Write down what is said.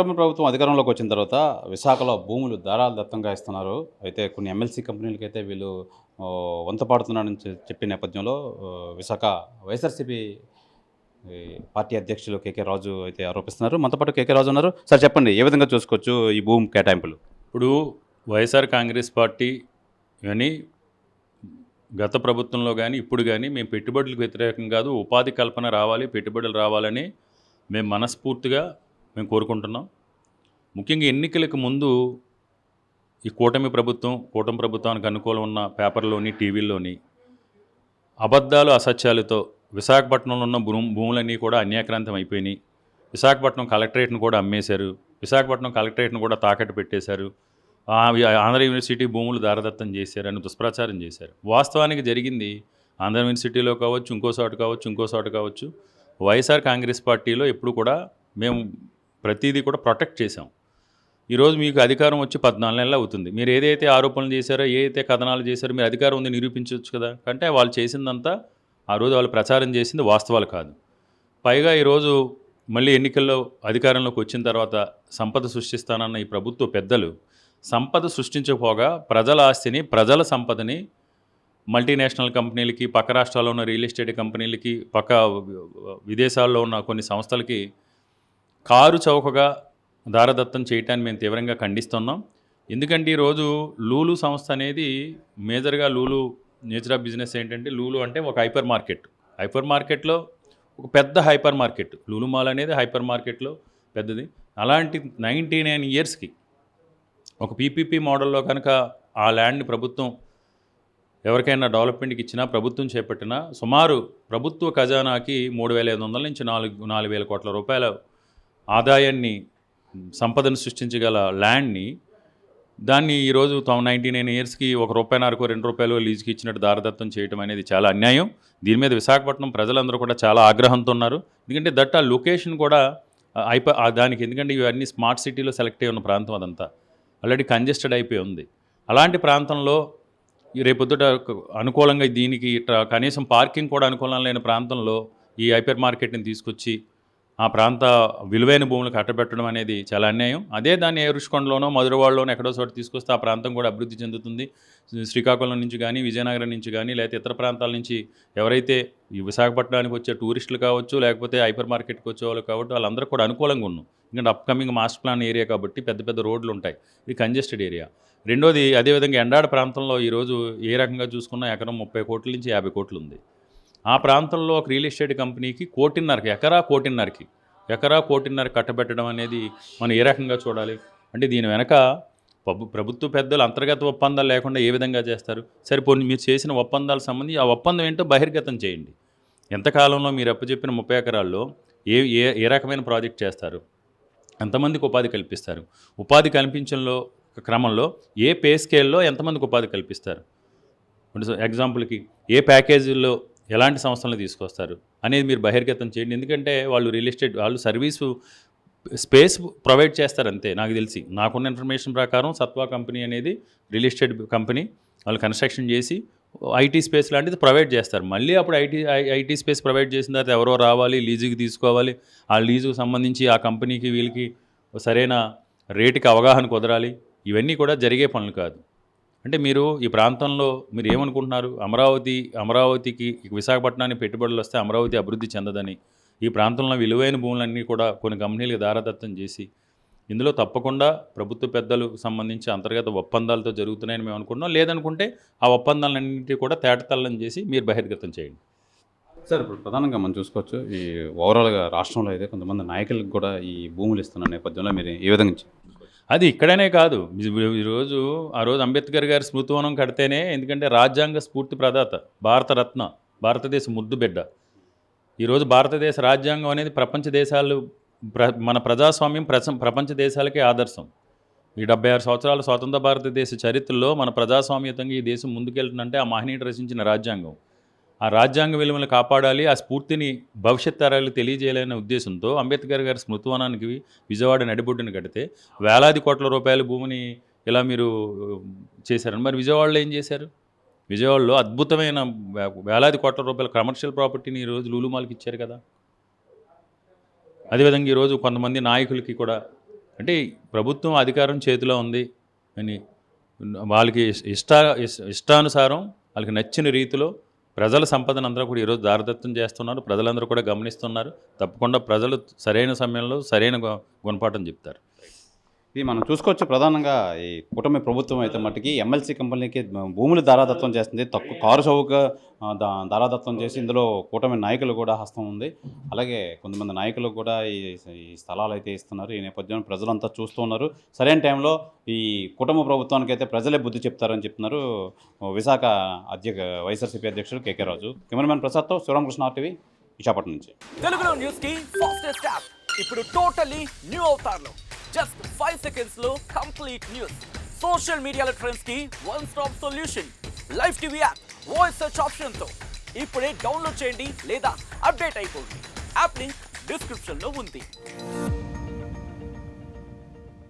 కూటమి ప్రభుత్వం అధికారంలోకి వచ్చిన తర్వాత విశాఖలో భూములు ధారాళ దత్తంగా ఇస్తున్నారు. అయితే కొన్ని ఎమ్మెల్సీ కంపెనీలకైతే వీళ్ళు వంత పాడుతున్నారని చెప్పిన నేపథ్యంలో విశాఖ వైఎస్ఆర్సీపీ ఈ పార్టీ అధ్యక్షులు కేకే రాజు అయితే ఆరోపిస్తున్నారు. మనతో పాటు కేకే రాజు ఉన్నారు. సార్ చెప్పండి, ఏ విధంగా చూసుకోవచ్చు ఈ భూమి కేటాయింపులు? ఇప్పుడు వైఎస్ఆర్ కాంగ్రెస్ పార్టీ కానీ గత ప్రభుత్వంలో కానీ ఇప్పుడు కానీ మేము పెట్టుబడులకు వ్యతిరేకం కాదు, ఉపాధి కల్పన రావాలి, పెట్టుబడులు రావాలని మేము మనస్ఫూర్తిగా మేము కోరుకుంటున్నాం. ముఖ్యంగా ఎన్నికలకు ముందు ఈ కూటమి ప్రభుత్వానికి అనుకూలం ఉన్న పేపర్లోని టీవీల్లోని అబద్ధాలు అసత్యాలతో విశాఖపట్నంలో ఉన్న భూములన్నీ కూడా అన్యాక్రాంతం అయిపోయినాయి. విశాఖపట్నం కలెక్టరేట్ను కూడా అమ్మేశారు, విశాఖపట్నం కలెక్టరేట్ను కూడా తాకట్టు పెట్టేశారు, ఆంధ్ర యూనివర్సిటీ భూములు దారదత్తం చేశారని దుష్ప్రచారం చేశారు. వాస్తవానికి జరిగింది ఆంధ్ర యూనివర్సిటీలో కావచ్చు, ఇంకో చోట కావచ్చు, వైఎస్ఆర్ కాంగ్రెస్ పార్టీలో ఎప్పుడు కూడా మేము ప్రతిదీ కూడా ప్రొటెక్ట్ చేశాం. ఈరోజు మీకు అధికారం వచ్చి 14 నెలలు అవుతుంది. మీరు ఏదైతే ఆరోపణలు చేశారో, ఏదైతే కథనాలు చేశారో, మీరు అధికారం ఉంది నిరూపించవచ్చు కదా. అంటే వాళ్ళు చేసిందంతా ఆ రోజు వాళ్ళు ప్రచారం చేసింది వాస్తవాలు కాదు. పైగా ఈరోజు మళ్ళీ ఎన్నికల్లో అధికారంలోకి వచ్చిన తర్వాత సంపద సృష్టిస్తానన్న ఈ ప్రభుత్వ పెద్దలు సంపద సృష్టించకపోగా ప్రజల ఆస్తిని, ప్రజల సంపదని మల్టీనేషనల్ కంపెనీలకి, పక్క రాష్ట్రాల్లో ఉన్న రియల్ ఎస్టేట్ కంపెనీలకి, పక్క విదేశాల్లో ఉన్న కొన్ని సంస్థలకి కారు చౌకగా దారదత్తం చేయటాన్ని మేము తీవ్రంగా ఖండిస్తున్నాం. ఎందుకంటే ఈరోజు లూలు సంస్థ అనేది మేజర్గా నేచర్ ఆఫ్ బిజినెస్ ఏంటంటే, లూలు అంటే ఒక హైపర్ మార్కెట్లో ఒక పెద్ద హైపర్ మార్కెట్. లూలు మాల్ అనేది హైపర్ మార్కెట్లో పెద్దది. అలాంటి 99 ఇయర్స్కి ఒక పీపీపీ మోడల్లో కనుక ఆ ల్యాండ్ని ప్రభుత్వం ఎవరికైనా డెవలప్మెంట్కి ఇచ్చినా, ప్రభుత్వం చేపట్టినా సుమారు ప్రభుత్వ ఖజానాకి 3,500 నుంచి 4,000 కోట్ల రూపాయల ఆదాయాన్ని, సంపదను సృష్టించగల ల్యాండ్ని దాన్ని ఈరోజు 99 ఇయర్స్కి ₹1.5 ₹2 లీజుకి ఇచ్చినట్టు దారదత్తం చేయడం అనేది చాలా అన్యాయం. దీని మీద విశాఖపట్నం ప్రజలందరూ కూడా చాలా ఆగ్రహంతో ఉన్నారు. ఎందుకంటే ఆ లొకేషన్ కూడా దానికి, ఎందుకంటే ఇవన్నీ స్మార్ట్ సిటీలో సెలెక్ట్ అయి ఉన్న ప్రాంతం, అదంతా ఆల్రెడీ కంజెస్టెడ్ అయిపోయి ఉంది. అలాంటి ప్రాంతంలో రేపొద్దుట అనుకూలంగా దీనికి కనీసం పార్కింగ్ కూడా అనుకూలం లేని ప్రాంతంలో ఈ హైపర్ మార్కెట్ని తీసుకొచ్చి ఆ ప్రాంత విలువైన భూములకు కట్టబెట్టడం అనేది చాలా అన్యాయం. అదే దాన్ని రుషికొండలోనో, మధురవాడలోనో ఎక్కడో చోట తీసుకొస్తే ఆ ప్రాంతం కూడా అభివృద్ధి చెందుతుంది. శ్రీకాకుళం నుంచి కానీ, విజయనగరం నుంచి కానీ, లేకపోతే ఇతర ప్రాంతాల నుంచి ఎవరైతే ఈ విశాఖపట్నానికి వచ్చే టూరిస్టులు కావచ్చు, లేకపోతే హైపర్ మార్కెట్కి వచ్చే వాళ్ళు కాబట్టి వాళ్ళందరూ కూడా అనుకూలంగా ఉన్నాం. ఎందుకంటే అప్కమింగ్ మాస్టర్ ప్లాన్ ఏరియా కాబట్టి పెద్ద పెద్ద రోడ్లు ఉంటాయి. ఇది కంజెస్టెడ్ ఏరియా. రెండోది, అదేవిధంగా ఎండాడ ప్రాంతంలో ఈరోజు ఏ రకంగా చూసుకున్నా ఎకరం 30 కోట్ల నుంచి 50 కోట్లు ఉంది. ఆ ప్రాంతంలో ఒక రియల్ ఎస్టేట్ కంపెనీకి ఎకరా కోటిన్నర కట్టబెట్టడం అనేది మనం ఏ రకంగా చూడాలి? అంటే దీని వెనక ప్రభుత్వ పెద్దలు అంతర్గత ఒప్పందాలు లేకుండా ఏ విధంగా చేస్తారు? సరిపోయి మీరు చేసిన ఒప్పందాలకు సంబంధించి ఆ ఒప్పందం ఏంటో బహిర్గతం చేయండి. ఎంతకాలంలో మీరు అప్పచెప్పిన 30 ఎకరాల్లో ఏ రకమైన ప్రాజెక్ట్ చేస్తారు? ఎంతమందికి ఉపాధి కల్పిస్తారు? ఉపాధి కల్పించడంలో క్రమంలో ఏ పే స్కేల్లో ఎంతమందికి ఉపాధి కల్పిస్తారు? ఎగ్జాంపుల్కి ఏ ప్యాకేజీల్లో ఎలాంటి సంస్థలను తీసుకొస్తారు అనేది మీరు బహిర్గతం చేయండి. ఎందుకంటే వాళ్ళు రియల్ ఎస్టేట్ వాళ్ళు సర్వీసు స్పేస్ ప్రొవైడ్ చేస్తారు అంతే. నాకు తెలిసి, నాకున్న ఇన్ఫర్మేషన్ ప్రకారం సత్వా కంపెనీ అనేది రియల్ ఎస్టేట్ కంపెనీ, వాళ్ళు కన్స్ట్రక్షన్ చేసి ఐటీ స్పేస్ లాంటిది ప్రొవైడ్ చేస్తారు. మళ్ళీ అప్పుడు ఐటీ స్పేస్ ప్రొవైడ్ చేసిన తర్వాత ఎవరో రావాలి, లీజుకి తీసుకోవాలి. ఆ లీజుకు సంబంధించి ఆ కంపెనీకి వీళ్ళకి సరైన రేటుకి అవగాహన కుదరాలి. ఇవన్నీ కూడా జరిగే పనులు కాదు. అంటే మీరు ఈ ప్రాంతంలో మీరు ఏమనుకుంటున్నారు? అమరావతికి విశాఖపట్నానికి పెట్టుబడులు వస్తే అమరావతి అభివృద్ధి చెందదని, ఈ ప్రాంతంలో విలువైన భూములన్నీ కూడా కొన్ని కంపెనీలకు దారదత్తం చేసి, ఇందులో తప్పకుండా ప్రభుత్వ పెద్దలకు సంబంధించి అంతర్గత ఒప్పందాలతో జరుగుతున్నాయని మేము అనుకుంటున్నాం. లేదనుకుంటే ఆ ఒప్పందాలన్నింటినీ కూడా తేటతల్లం చేసి మీరు బహిర్గతం చేయండి. సార్, ఇప్పుడు ప్రధానంగా మనం చూసుకోవచ్చు, ఈ ఓవరాల్గా రాష్ట్రంలో అయితే కొంతమంది నాయకులకు కూడా ఈ భూములు ఇస్తున్న నేపథ్యంలో మీరు ఏ విధంగా? అది ఇక్కడనే కాదు, ఆ రోజు అంబేద్కర్ గారి స్మృతివనం కడితేనే, ఎందుకంటే రాజ్యాంగ స్ఫూర్తి ప్రదాత, భారతరత్న, భారతదేశ ముద్దు బిడ్డ. ఈరోజు భారతదేశ రాజ్యాంగం అనేది ప్రపంచ దేశాలు, మన ప్రజాస్వామ్యం ప్రపంచ దేశాలకే ఆదర్శం. ఈ 76 సంవత్సరాల స్వతంత్ర భారతదేశ చరిత్రలో మన ప్రజాస్వామ్యతంగా ఈ దేశం ముందుకెళ్తుందంటే ఆ మహనీయుడు రచించిన రాజ్యాంగం. ఆ రాజ్యాంగ విలువలను కాపాడాలి, ఆ స్ఫూర్తిని భవిష్యత్ తరాలకు తెలియజేయాలనే ఉద్దేశంతో అంబేద్కర్ గారి స్మృతివనానికి విజయవాడ నడిబొడ్డును కడితే వేలాది కోట్ల రూపాయల భూమిని ఇలా మీరు చేశారని. మరి విజయవాడలో ఏం చేశారు? విజయవాడలో అద్భుతమైన వేలాది కోట్ల రూపాయల కమర్షియల్ ప్రాపర్టీని ఈరోజు లూలు మాల్కి ఇచ్చారు కదా. అదేవిధంగా ఈరోజు కొంతమంది నాయకులకి కూడా అంటే ప్రభుత్వం అధికారం చేతిలో ఉంది అని వాళ్ళకి ఇష్టానుసారం వాళ్ళకి నచ్చిన రీతిలో ప్రజల సంపదను అందరూ కూడా ఈరోజు దారదత్తం చేస్తున్నారు. ప్రజలందరూ కూడా గమనిస్తున్నారు. తప్పకుండా ప్రజలు సరైన సమయంలో సరైన గుణపాఠం చెప్తారు. ఇది మనం చూసుకోవచ్చు. ప్రధానంగా ఈ కూటమి ప్రభుత్వం అయితే మట్టుకి ఎమ్మెల్సీ కంపెనీకి భూములు దారాదత్తం చేస్తుంది. తక్కువ కారు చౌక దారాదత్తం చేసి ఇందులో కూటమి నాయకులు కూడా హస్తం ఉంది. అలాగే కొంతమంది నాయకులు కూడా ఈ స్థలాలు అయితే ఇస్తున్నారు. ఈ నేపథ్యంలో ప్రజలంతా చూస్తూ ఉన్నారు. సరైన టైంలో ఈ కుటుంబ ప్రభుత్వానికి అయితే ప్రజలే బుద్ధి చెప్తారని చెప్తున్నారు విశాఖ వైఎస్ఆర్సీపీ అధ్యక్షుడు కేకే రాజు. కెమెరామెన్ ప్రసాద్తో శివరామకృష్ణ RTV విశాఖపట్నం నుంచి. తెలుగులో న్యూస్ కి ఫాస్టెస్ట్ యాప్ ఇప్పుడు టోటలీ న్యూ అవతార్లో జస్ట్ 5 seconds లో కంప్లీట్ న్యూస్. సోషల్ మీడియాలో ట్రెండ్స్ కి one stop solution. Live TV app voice search option తో ఇప్పుడే డౌన్లోడ్ చేయండి లేదా అప్డేట్ అయిపోండి. యాప్ లింక్ డిస్క్రిప్షన్ లో ఉంది.